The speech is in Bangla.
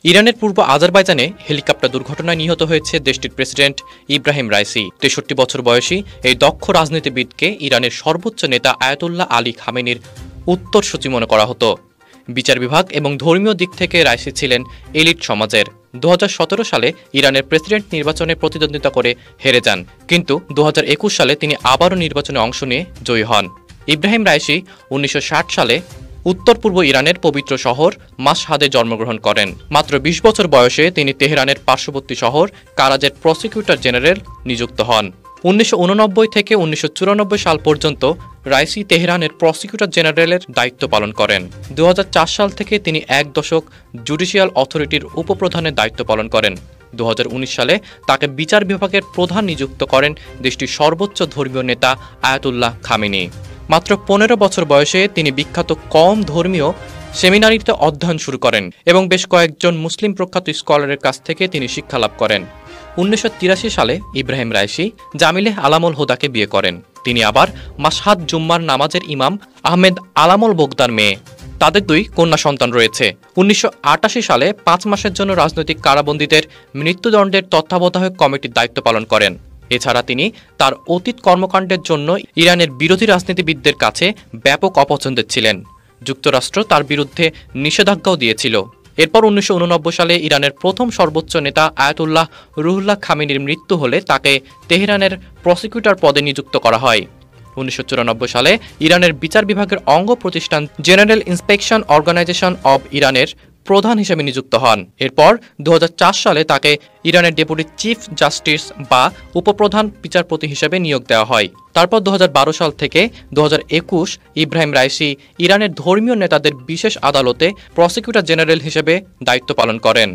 ইরানের পূর্ব আজারবাইজানে হেলিকপ্টার দুর্ঘটনায় নিহত হয়েছে দেশটির প্রেসিডেন্ট ইব্রাহিম রাইসি। ৬৩ বছর বয়সী এই দক্ষ রাজনীতিবিদকে ইরানের সর্বোচ্চ নেতা আয়াতুল্লাহ আলী খামেনির উত্তরসূরি মনে করা হতো। বিচার বিভাগ এবং ধর্মীয় দিক থেকে রাইসি ছিলেন এলিট সমাজের। ২০১৭ সালে ইরানের প্রেসিডেন্ট নির্বাচনে প্রতিদ্বন্দ্বিতা করে হেরে যান, কিন্তু ২০২১ সালে তিনি আবারও নির্বাচনে অংশ নিয়ে জয়ী হন। ইব্রাহিম রাইসি ১৯৬০ সালে উত্তর পূর্ব ইরানের পবিত্র শহর মাশহাদে জন্মগ্রহণ করেন। মাত্র ২০ বছর বয়সে তিনি তেহরানের পার্শ্ববর্তী শহর কারাজের প্রসিকিউটর জেনারেল নিযুক্ত হন। ১৯৮৯ থেকে ১৯৯৪ সাল পর্যন্ত রাইসি তেহরানের প্রসিকিউটর জেনারেলের দায়িত্ব পালন করেন। ২০০৪ সাল থেকে তিনি এক দশক জুডিশিয়াল অথরিটির উপপ্রধানের দায়িত্ব পালন করেন। ২০১৯ সালে তাকে বিচার বিভাগের প্রধান নিযুক্ত করেন দেশটির সর্বোচ্চ ধর্মীয় নেতা আয়াতুল্লাহ খামেনি। মাত্র ১৫ বছর বয়সে তিনি বিখ্যাত কওম ধর্মীয় সেমিনারিতে অধ্যয়ন শুরু করেন এবং বেশ কয়েকজন মুসলিম প্রখ্যাত স্কলারের কাছ থেকে তিনি শিক্ষালাভ করেন। ১৯৮৩ সালে ইব্রাহিম রাইসি জামিলেহ আলামুল হুদাকে বিয়ে করেন। তিনি আবার মাশহাদ জুম্মার নামাজের ইমাম আহমেদ আলামুল বোগদার মেয়ে। তাদের ২ কন্যা সন্তান রয়েছে। ১৯৮৮ সালে ৫ মাসের জন্য রাজনৈতিক কারাবন্দীদের মৃত্যুদণ্ডের তত্ত্বাবধায়ক কমিটির দায়িত্ব পালন করেন। এছাড়া তিনি তার অতীত কর্মকাণ্ডের জন্য ইরানের বিরোধী রাজনীতিবিদদের কাছে ব্যাপক অপছন্দের ছিলেন। যুক্তরাষ্ট্র তার বিরুদ্ধে নিষেধাজ্ঞাও দিয়েছিল। এরপর ১৯৮৯ সালে ইরানের প্রথম সর্বোচ্চ নেতা আয়াতুল্লাহ রুহুল্লাহ খামেনির মৃত্যু হলে তাকে তেহরানের প্রসিকিউটর পদে নিযুক্ত করা হয়। ১৯৯৪ সালে ইরানের বিচার বিভাগের অঙ্গ প্রতিষ্ঠান জেনারেল ইন্সপেকশন অর্গানাইজেশন অব ইরানের প্রধান হিসেবে নিযুক্ত হন। এরপর ২০০৪ সালে তাকে ইরানের ডেপুটি চিফ জাস্টিস বা উপপ্রধান বিচারপতি হিসেবে নিয়োগ দেওয়া হয়। তারপর ২০১২ সাল থেকে ২০২১ ইব্রাহিম রাইসি ইরানের ধর্মীয় নেতাদের বিশেষ আদালতে প্রসিকিউটর জেনারেল হিসেবে দায়িত্ব পালন করেন।